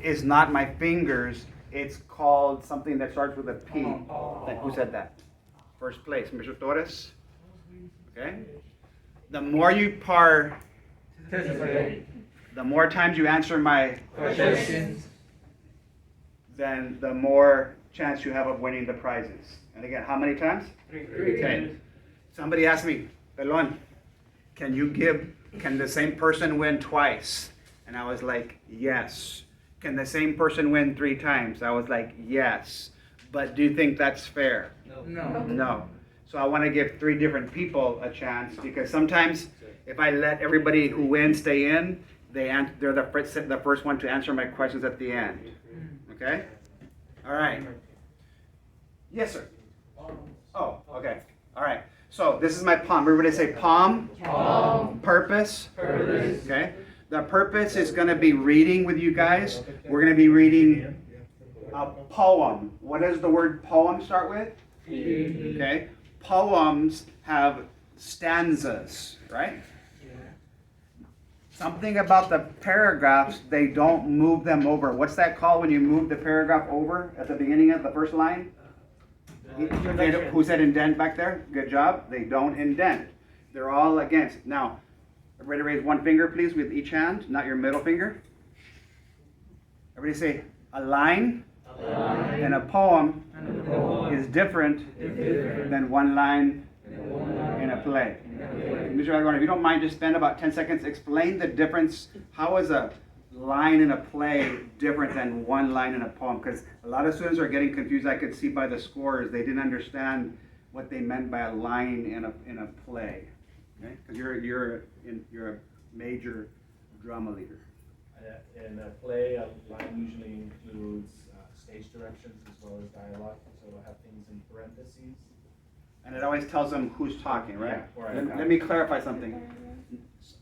is not my fingers. It's called something that starts with a P. Who said that? First place, Mr. Torres. Okay. The more you the more times you answer my questions, then the more chance you have of winning the prizes. And again, how many times? 3. Okay. Somebody asked me, Pelon, can the same person win twice? And I was like, yes. Can the same person win 3 times? I was like, yes. But do you think that's fair? No. No. So I want to give 3 different people a chance, because sometimes if I let everybody who wins stay in, they're the first one to answer my questions at the end. Okay? All right. Yes, sir. Oh, okay. All right. So this is my palm. Everybody say palm. Palm. Purpose. Purpose. Okay. The purpose is going to be reading with you guys. We're going to be reading a poem. What does the word poem start with? Okay. Poems have stanzas, right? Something about the paragraphs, they don't move them over. What's that called when you move the paragraph over at the beginning of the first line? Who said indent back there? Good job. They don't indent. They're all against. Now, everybody raise one finger, please, with each hand, not your middle finger. Everybody say, a line and a poem is different than one line in a play. Mr. Aragón, if you don't mind, just spend about 10 seconds. Explain the difference. How is a line in a play different than one line in a poem? Because a lot of students are getting confused. I could see by the scores they didn't understand what they meant by a line in a play. Okay? Because you're a major drama leader. In a play, a line usually includes stage directions as well as dialogue, so it'll have things in parentheses. And it always tells them who's talking, right? Yeah, Let me clarify something.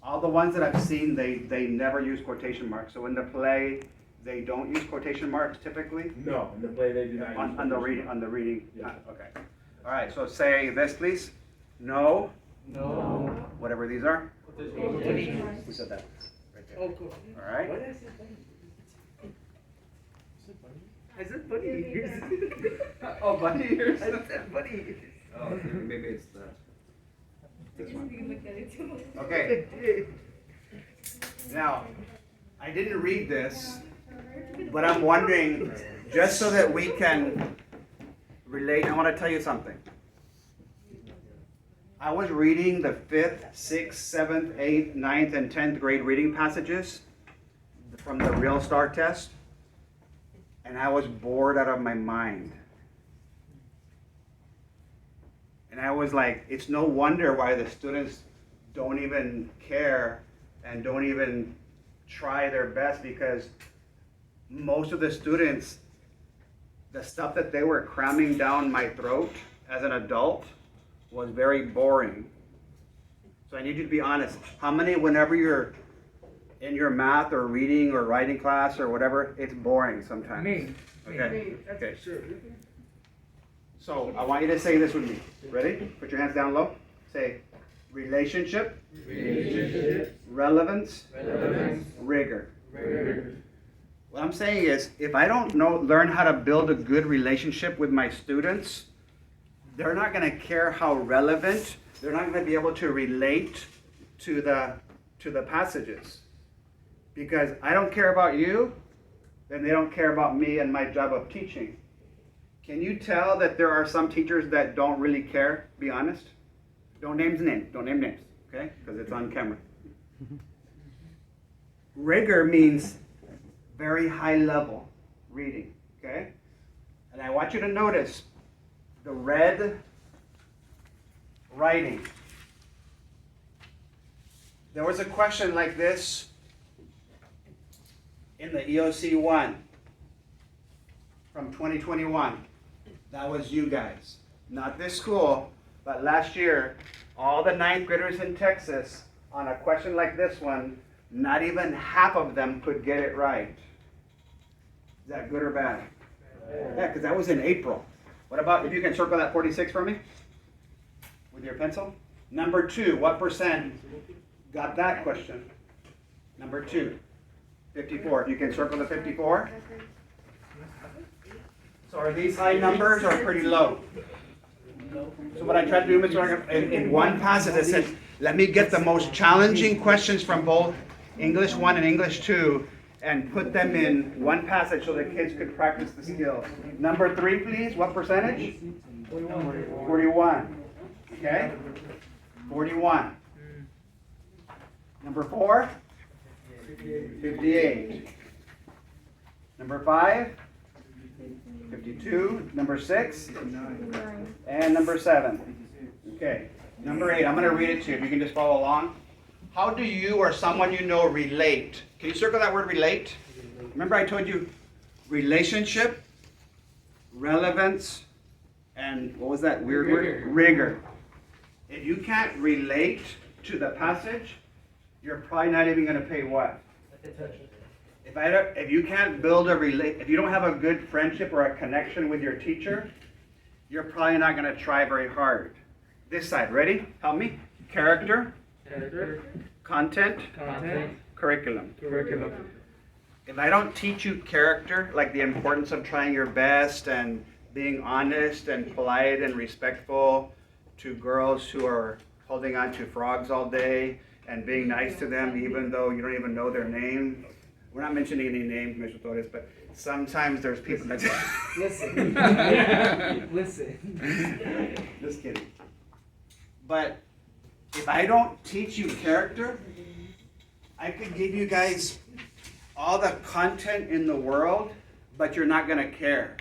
All the ones that I've seen, they never use quotation marks. So in the play, they don't use quotation marks typically? No, in the play they do not use On the reading? Yeah. Okay. All right, so say this, please. No. No. Whatever these are. Quotation. Who said that? Right there. Oh, cool. All right. What is it? I said bunny ears. Oh, bunny ears. I said bunny ears. Oh, maybe it's this one. Okay. Okay. Now, I didn't read this, but I'm wondering, just so that we can relate, I want to tell you something. I was reading the 5th, 6th, 7th, 8th, 9th, and 10th grade reading passages from the Real Star test, and I was bored out of my mind. And I was like, it's no wonder why the students don't even care and don't even try their best, because most of the students, the stuff that they were cramming down my throat as an adult was very boring. So I need you to be honest. How many, whenever you're in your math or reading or writing class or whatever, it's boring sometimes? Me. Okay. That's Okay. for sure. So I want you to say this with me. Ready? Put your hands down low. Say relationship, relevance, rigor. What I'm saying is, if I don't learn how to build a good relationship with my students, they're not going to care how relevant. They're not going to be able to relate to the passages, because I don't care about you, then they don't care about me and my job of teaching. Can you tell that there are some teachers that don't really care? Be honest. Don't name names. Don't name names, okay? Because it's on camera. Rigor means very high level reading, okay? And I want you to notice the red writing. There was a question like this in the EOC 1 from 2021. That was you guys. Not this school, but last year, all the 9th graders in Texas, on a question like this one, not even half of them could get it right. Is that good or bad? Yeah, because that was in April. What about, if you can circle that 46 for me with your pencil? Number 2, what percent got that question? Number 2. 54. If you can circle the 54. So are these high numbers or pretty low? So what I tried to do, Mr. Argan, in one passage, I said, let me get the most challenging questions from both English 1 and English 2 and put them in one passage so the kids could practice the skills. Number 3, please. What percentage? 41. Okay? 41. Number 4? 58. Number 5? 52. Number 6? And number 7. Okay. Number 8. I'm going to read it to you. If you can just follow along. How do you or someone you know relate? Can you circle that word relate? Remember I told you relationship, relevance, and what was that weird word? Rigor. If you can't relate to the passage, you're probably not even going to pay what? If you can't build if you don't have a good friendship or a connection with your teacher, you're probably not going to try very hard. This side, ready? Help me. Character, content, curriculum. If I don't teach you character, like the importance of trying your best and being honest and polite and respectful to girls who are holding on to frogs all day and being nice to them even though you don't even know their name. We're not mentioning any names, Mr. Torres, but sometimes there's people that Listen. Listen. Just kidding. But if I don't teach you character, I could give you guys all the content in the world, but you're not going to care.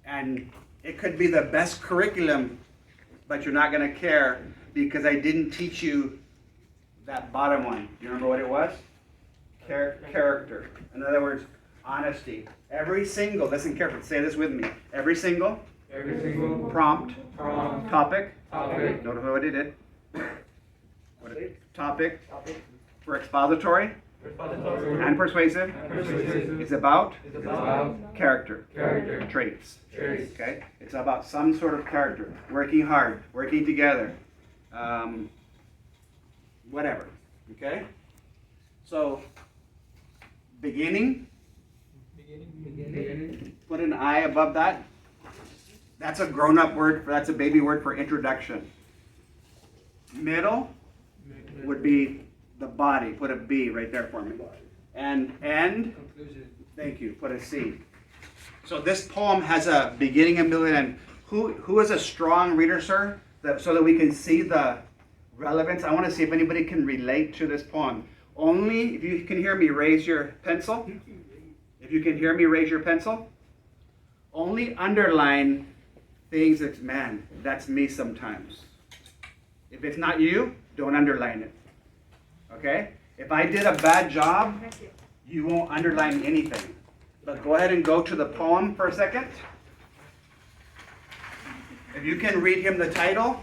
And it could be the best curriculum, but you're not going to care because I didn't teach you that bottom one. Do you remember what it was? Character. In other words, honesty. Every single, listen carefully, say this with me. Every single prompt, topic. Notice what it did. Topic for expository and persuasive is about character traits. Okay, it's about some sort of character, working hard, working together, whatever. Okay, so beginning. Put an I above that. That's a grown-up word. That's a baby word for introduction. Middle would be the body. Put a B right there for me. And end. Thank you. Put a C. So this poem has a beginning, a middle, and end. Who is a strong reader, sir? So that we can see the relevance. I want to see if anybody can relate to this poem. Only if you can hear me, raise your pencil. If you can hear me, raise your pencil. Only underline things that, man, that's me sometimes. If it's not you, don't underline it. Okay? If I did a bad job, you won't underline anything. But go ahead and go to the poem for a second. If you can read him the title.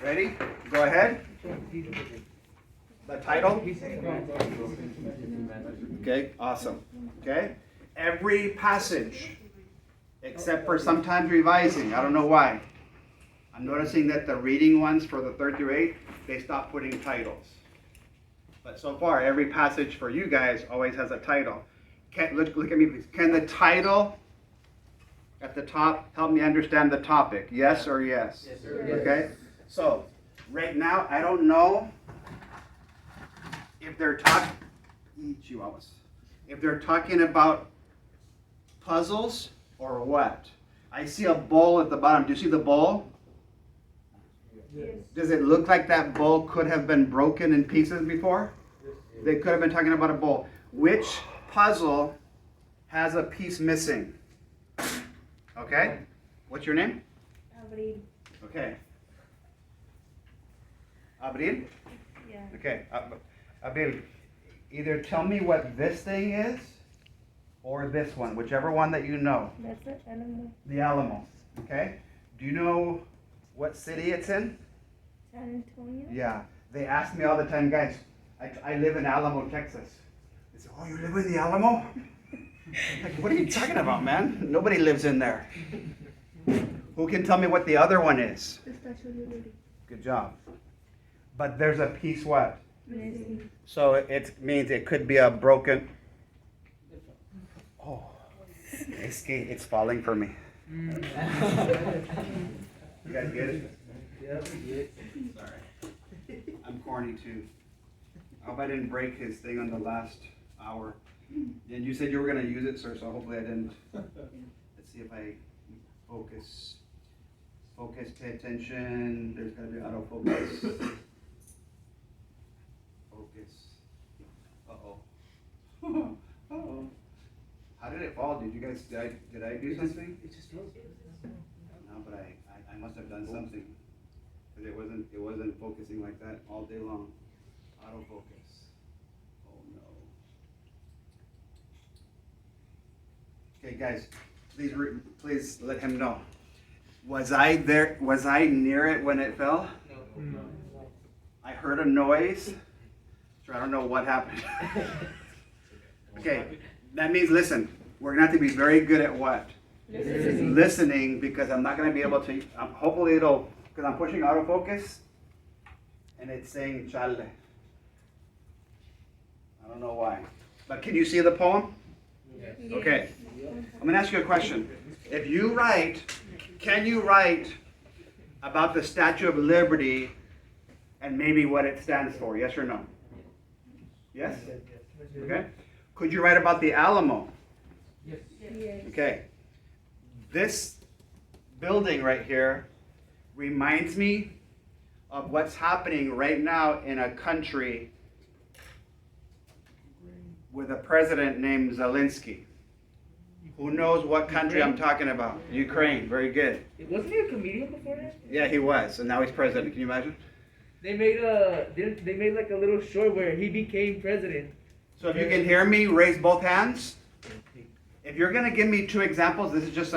Ready? Go ahead. The title. Okay, awesome. Okay? Every passage, except for sometimes revising. I don't know why. I'm noticing that the reading ones for the 3rd through 8th, they stopped putting titles. But so far, every passage for you guys always has a title. Look at me, please. Can the title at the top help me understand the topic? Yes or yes? Yes, sir. Okay? So, right now, I don't know if they're talking, if they're talking about puzzles or what. I see a bowl at the bottom. Do you see the bowl? Yes. Does it look like that bowl could have been broken in pieces before? They could have been talking about a bowl. Which puzzle has a piece missing? Okay. What's your name? Abril. Okay. Abril? Yeah. Okay. Abril, either tell me what this thing is or this one, whichever one that you know. That's it. Animal. The Alamo. Okay. Do you know what city it's in? San Antonio. Yeah. They ask me all the time, guys, I live in Alamo, Texas. They say, oh, you live in the Alamo? Like, what are you talking about, man? Nobody lives in there. Who can tell me what the other one is? The Statue of Liberty. Good job. But there's a piece what? Missing. So it means it could be a broken. Oh, it's falling for me. You guys get it? Sorry. I'm corny too. I hope I didn't break his thing on the last hour. And you said you were gonna use it, sir, so hopefully I didn't. Let's see if I focus. Focus, pay attention. There's gotta be autofocus. Focus. Uh-oh. Uh-oh. How did it fall? Did you guys, did I do something? It just froze. No, but I must have done something. Cause it wasn't focusing like that all day long. Autofocus. Oh no. Okay guys, please let him know. Was I there, was I near it when it fell? No. I heard a noise. So I don't know what happened. Okay, that means listen, we're gonna have to be very good at what? Listening, because I'm not gonna be able to, hopefully it'll, because I'm pushing autofocus and it's saying chale. I don't know why. But can you see the poem? Yes. Okay. I'm gonna ask you a question. If you write, can you write about the Statue of Liberty and maybe what it stands for? Yes or no? Yes? Okay. Could you write about the Alamo? Yes. Yes. Okay. This building right here reminds me of what's happening right now in a country with a president named Zelensky. Who knows what country I'm talking about? Ukraine. Very good. Wasn't he a comedian before that? Yeah, he was, and now he's president. Can you imagine? They made like a little short where he became president. So if you can hear me, raise both hands. If you're going to give me two examples, this is just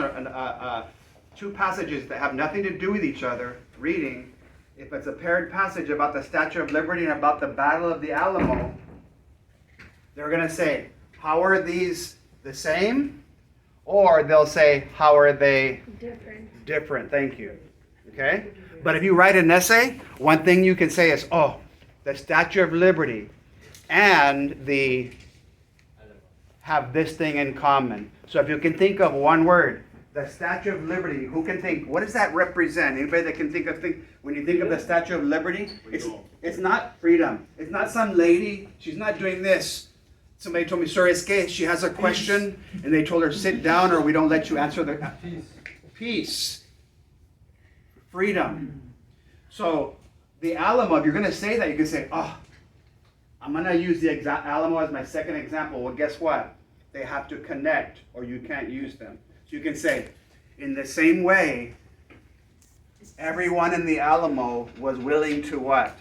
two passages that have nothing to do with each other, reading. If it's a paired passage about the Statue of Liberty and about the Battle of the Alamo, they're going to say, how are these the same? Or they'll say, how are they Different. different? Thank you. Okay? But if you write an essay, one thing you can say is, oh, the Statue of Liberty and the have this thing in common. So if you can think of one word, the Statue of Liberty, who can think, what does that represent? Anybody that can think of when you think of the Statue of Liberty, it's not freedom. It's not some lady, she's not doing this. Somebody told me, sir, es que she has a question, and they told her, sit down or we don't let you answer the peace. Freedom. So the Alamo, if you're going to say that, you can say, oh, I'm going to use the Alamo as my second example. Well, guess what? They have to connect or you can't use them. So you can say, in the same way, everyone in the Alamo was willing to what?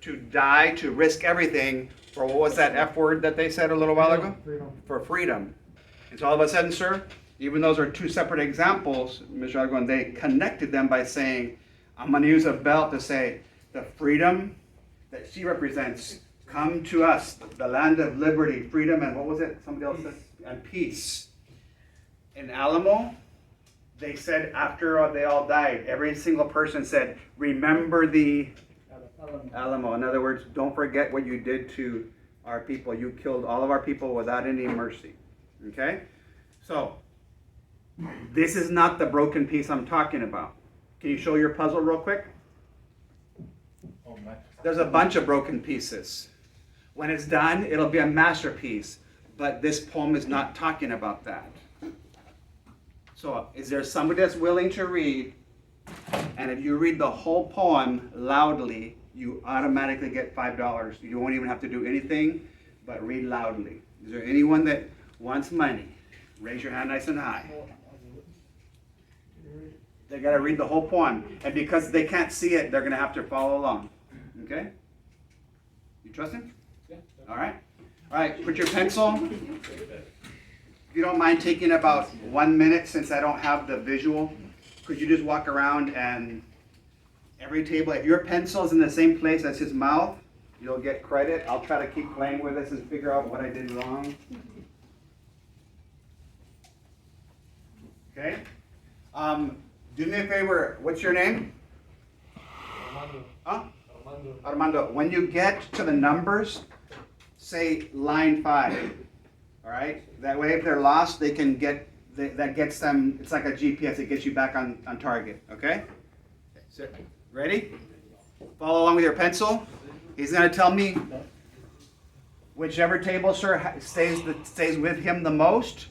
To die, to risk everything for what was that F word that they said a little while ago? Freedom. For freedom. And so all of a sudden, sir, even those are two separate examples, Mr. Argon, they connected them by saying, I'm going to use a belt to say, the freedom that she represents, come to us, the land of liberty, freedom, and what was it? Somebody else said? And peace. In Alamo, they said after they all died, every single person said, remember the Alamo. In other words, don't forget what you did to our people. You killed all of our people without any mercy. Okay? So, this is not the broken piece I'm talking about. Can you show your puzzle real quick? Oh, my. There's a bunch of broken pieces. When it's done, it'll be a masterpiece. But this poem is not talking about that. So, is there somebody that's willing to read? And if you read the whole poem loudly, you automatically get $5. You won't even have to do anything but read loudly. Is there anyone that wants money? Raise your hand nice and high. They got to read the whole poem. And because they can't see it, they're going to have to follow along. Okay? You trust him? Yeah. All right. All right, put your pencil. If you don't mind taking about 1 minute, since I don't have the visual, could you just walk around and every table, if your pencil is in the same place as his mouth, you'll get credit. I'll try to keep playing with this and figure out what I did wrong. Okay? Do me a favor. What's your name? Armando. Huh? Armando, when you get to the numbers, say line 5. All right? That way, if they're lost, they can get, that gets them, it's like a GPS, it gets you back on target. Okay? So, ready? Follow along with your pencil. He's going to tell me whichever table sir stays with him the most,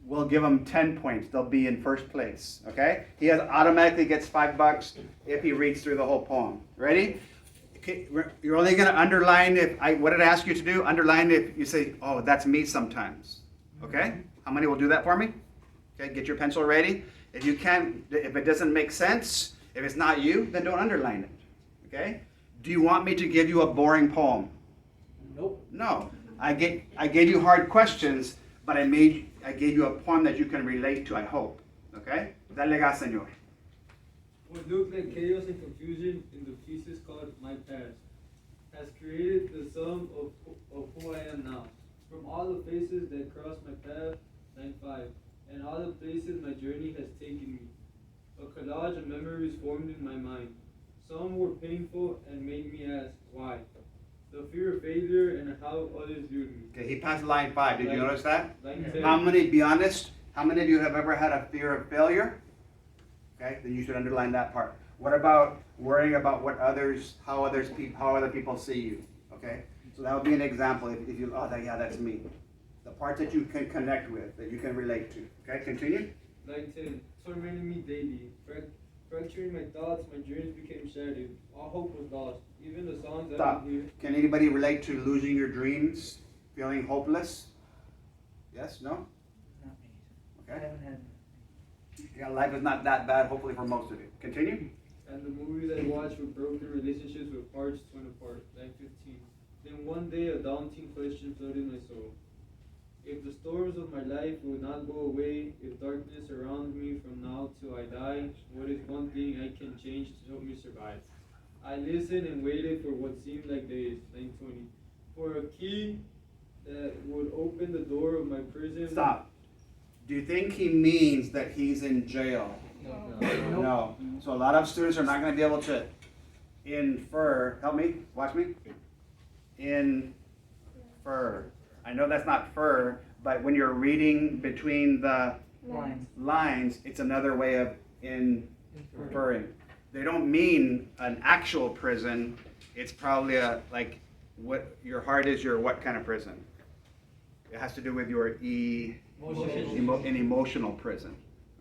we'll give him 10 points. They'll be in first place. Okay? He automatically gets $5 if he reads through the whole poem. Ready? Okay, you're only going to underline what did I ask you to do? Underline if you say, oh, that's me sometimes. Okay? How many will do that for me? Okay, get your pencil ready. If you can't, if it doesn't make sense, if it's not you, then don't underline it. Okay? Do you want me to give you a boring poem? Nope. No. I gave you hard questions, but I gave you a poem that you can relate to, I hope. Okay? Dale gas, señor. What looked like chaos and confusion in the pieces called my past has created the sum of who I am now. From all the faces that crossed my path, line 5, and all the places my journey has taken me. A collage of memories formed in my mind. Some were painful and made me ask, why? The fear of failure and how others viewed me. Okay, he passed line 5. Did you notice that? Line 10. How many, be honest, how many of you have ever had a fear of failure? Okay, then you should underline that part. What about worrying about how other people see you? Okay, so that would be an example. If you, that's me. The parts that you can connect with, that you can relate to. Okay, continue. Line 10. Tormenting me daily. Fracturing my thoughts, my dreams became shattered. All hope was lost. Even the songs I Stop. would hear. Can anybody relate to losing your dreams, feeling hopeless? Yes? No? Not me. I Okay. haven't had. Yeah, life is not that bad, hopefully for most of you. Continue. And the movies I watched were broken relationships with parts torn apart. Line 15. Then one day a daunting question flooded my soul. If the storms of my life will not go away, if darkness surrounds me from now till I die, what is one thing I can change to help me survive? I listened and waited for what seemed like days. Line 20. For a key that would open the door of my prison. Stop. Do you think he means that he's in jail? No. So a lot of students are not going to be able to infer. Help me. Watch me. Infer. I know that's not fur, but when you're reading between the lines, it's another way of inferring. They don't mean an actual prison. It's probably what your heart is. Your what kind of prison? It has to do with your an emotional prison.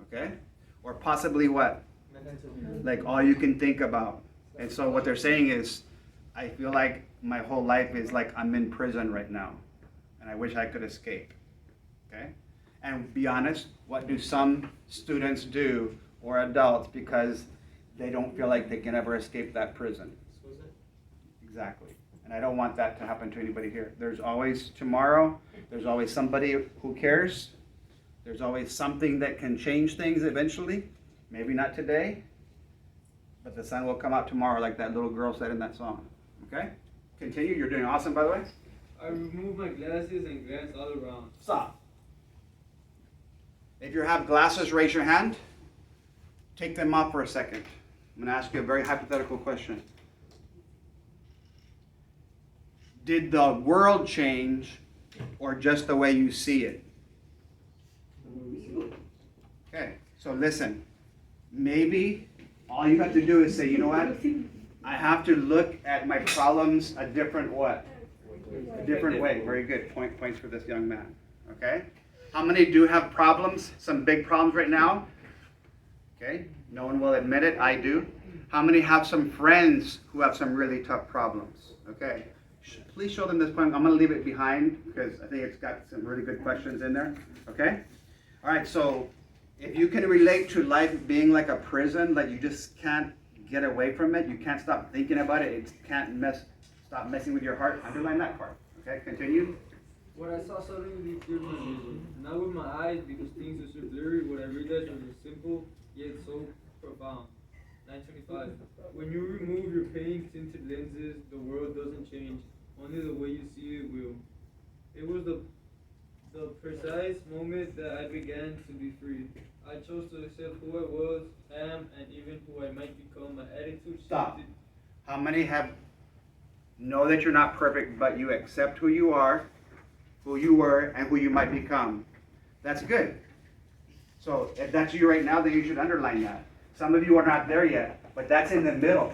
Okay? Or possibly what? Like all you can think about. And so what they're saying is, I feel like my whole life is like I'm in prison right now. And I wish I could escape. Okay? And be honest, what do some students do, or adults, because they don't feel like they can ever escape that prison? Exactly. And I don't want that to happen to anybody here. There's always tomorrow. There's always somebody who cares. There's always something that can change things eventually. Maybe not today, but the sun will come out tomorrow, like that little girl said in that song. Okay? Continue. You're doing awesome, by the way. I removed my glasses and glanced all around. Stop. If you have glasses, raise your hand. Take them off for a second. I'm going to ask you a very hypothetical question. Did the world change, or just the way you see it? Okay, so listen. Maybe all you have to do is say, you know what? I have to look at my problems a different what? A different way. Very good. Points for this young man. Okay? How many do have problems? Some big problems right now? Okay? No one will admit it. I do. How many have some friends who have some really tough problems? Okay. Please show them this poem. I'm going to leave it behind because I think it's got some really good questions in there. Okay? All right. So if you can relate to life being like a prison, like you just can't get away from it, you can't stop thinking about it, it can't stop messing with your heart, underline that part. Okay, continue. What I saw suddenly cleared my vision. Not with my eyes because things were so blurry. What I realized was simple yet so profound. 925. When you remove your pain-tinted lenses, the world doesn't change. Only the way you see it will. It was the precise moment that I began to be free. I chose to accept who I was, am, and even who I might become. My attitude Stop. shifted. How many know that you're not perfect, but you accept who you are, who you were, and who you might become? That's good. So if that's you right now, then you should underline that. Some of you are not there yet, but that's in the middle.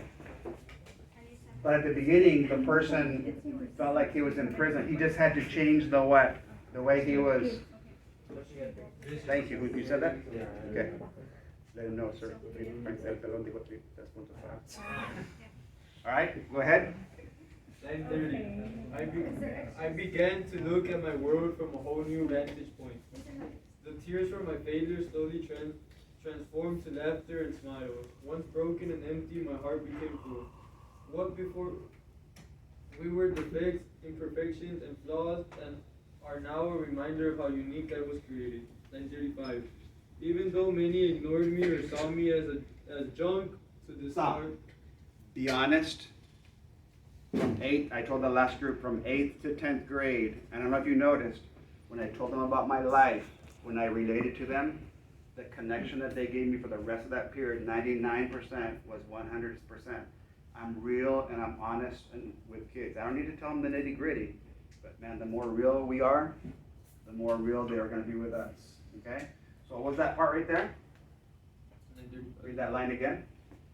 But at the beginning, the person felt like he was in prison. He just had to change the what? The way he was. Thank you. You said that? Okay. Let him know, sir. All right, go ahead. 9:30. I began to look at my world from a whole new vantage point. The tears from my failures slowly transformed to laughter and smiles. Once broken and empty, my heart became full. What before we were defects, imperfections, and flaws, and are now a reminder of how unique I was created. 9:35. Even though many ignored me or saw me as junk to discard. Be honest. I told the last group from 8th to 10th grade, and I don't know if you noticed, when I told them about my life, when I related to them, the connection that they gave me for the rest of that period, 99% was 100%. I'm real and I'm honest and with kids. I don't need to tell them the nitty gritty, but man, the more real we are, the more real they are going to be with us. Okay? So what was that part right there? Read that line again.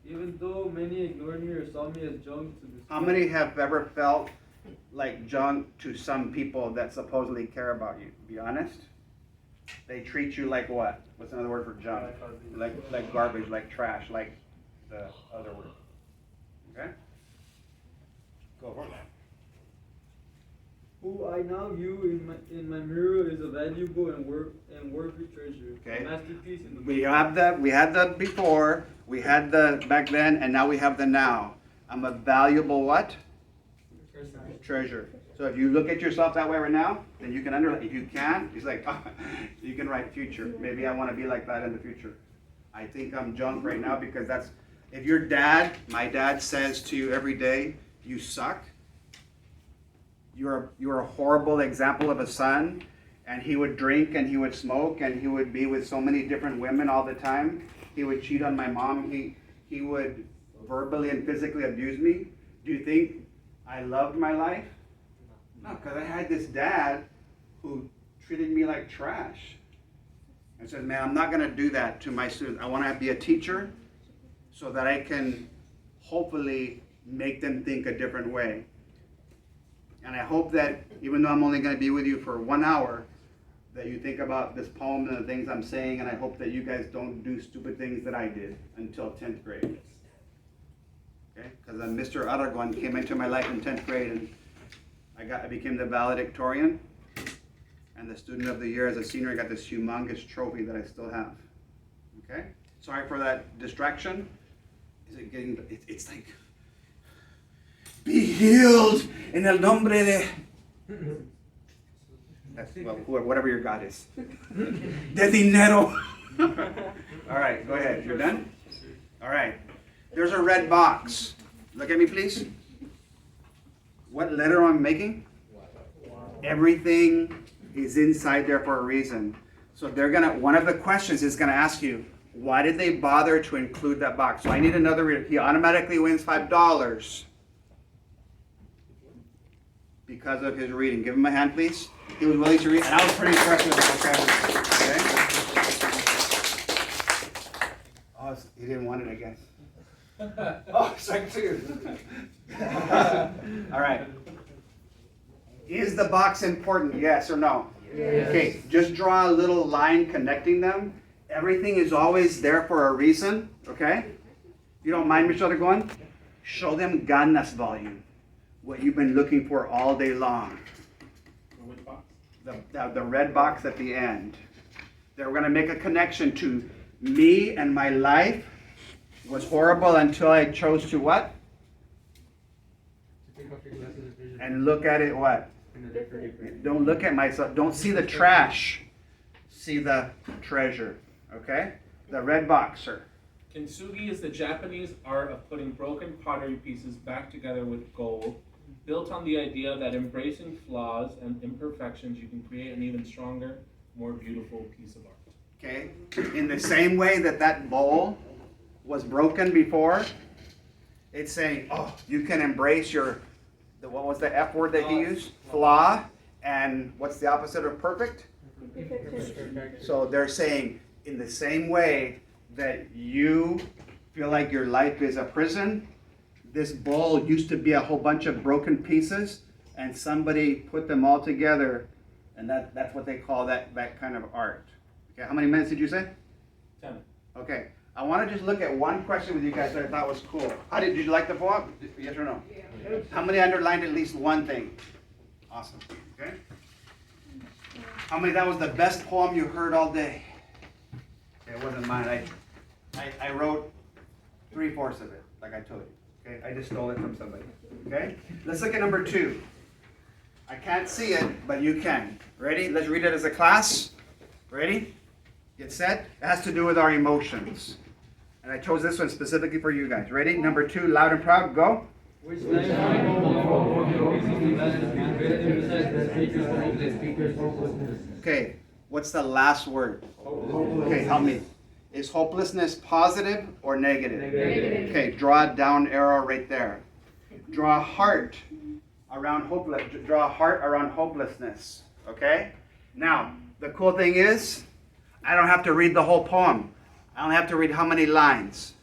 Even though many ignored me or saw me as junk to discard. How many have ever felt like junk to some people that supposedly care about you? Be honest. They treat you like what? What's another word for junk? Like garbage, like trash, like the other word. Okay? Go for it. Who I now view in my mirror is a valuable and worthy treasure. Okay. A masterpiece in the We had the before, we had the back then, and now we have the now. I'm a valuable what? Treasure. So if you look at yourself that way right now, then you can underline. If you can, he's like, you can write future. Maybe I want to be like that in the future. I think I'm junk right now because that's, if your dad, my dad says to you every day, you suck. You're a horrible example of a son, and he would drink and he would smoke and he would be with so many different women all the time. He would cheat on my mom. He would verbally and physically abuse me. Do you think I loved my life? No, because I had this dad who treated me like trash. And said, man, I'm not going to do that to my students. I want to be a teacher so that I can hopefully make them think a different way. And I hope that even though I'm only going to be with you for 1 hour, that you think about this poem and the things I'm saying, and I hope that you guys don't do stupid things that I did until 10th grade. Okay? Because Mr. Aragon came into my life in 10th grade, and I became the valedictorian, and the student of the year as a senior. I got this humongous trophy that I still have. Okay? Sorry for that distraction. Is it getting? It's like, be healed in el nombre de. Well, whatever your God is. De dinero. All right, go ahead. You're done? All right. There's a red box. Look at me, please. What letter am I making? Everything is inside there for a reason. So one of the questions is gonna ask you, why did they bother to include that box? So I need another reader. He automatically wins $5 because of his reading. Give him a hand, please. He was willing to read, and I was pretty impressed with his vocabulary. Okay? Oh, he didn't want it, I guess. Oh, strike two. All right. Is the box important? Yes or no? Yes. Okay, just draw a little line connecting them. Everything is always there for a reason, okay? You don't mind, Mr. Aragon? Show them ganas volume, what you've been looking for all day long. Which box? The red box at the end. They're going to make a connection to me and my life was horrible until I chose to what? And look at it what? Don't look at myself. Don't see the trash. See the treasure. Okay? The red box, sir. Kintsugi is the Japanese art of putting broken pottery pieces back together with gold, built on the idea that embracing flaws and imperfections, you can create an even stronger, more beautiful piece of art. Okay? In the same way that bowl was broken before, It's saying, oh, you can embrace what was the F word that he used? Flaw. And what's the opposite of perfect? So they're saying, in the same way that you feel like your life is a prison, this bowl used to be a whole bunch of broken pieces, and somebody put them all together, and that's what they call that kind of art. Okay, how many minutes did you say? 10. Okay, I want to just look at one question with you guys that I thought was cool. Did you like the poem? Yes or no? Yeah. How many underlined at least one thing? Awesome. Okay. How many? That was the best poem you heard all day. Okay, it wasn't mine. I wrote 3/4 of it, like I told you. Okay, I just stole it from somebody. Okay. Let's look at number 2. I can't see it, but you can. Ready? Let's read it as a class. Ready? Get set. It has to do with our emotions. And I chose this one specifically for you guys. Ready? Number 2, loud and proud, go. Which line Okay, what's the last word? Okay, help me. Is hopelessness positive or negative? Negative. Okay, draw a down arrow right there. Draw a heart around hopelessness. Okay? Now, the cool thing is, I don't have to read the whole poem. I only have to read how many lines?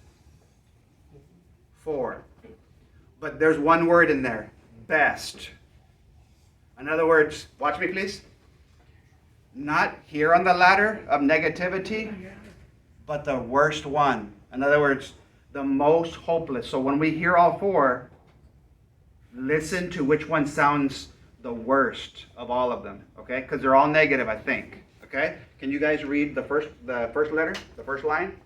4. But there's one word in there. Best. In other words, watch me please. Not here on the ladder of negativity, but the worst one. In other words, the most hopeless. So when we hear all 4, listen to which one sounds the worst of all of them, okay? Because they're all negative, I think, okay? Can you guys read the first letter, the first line?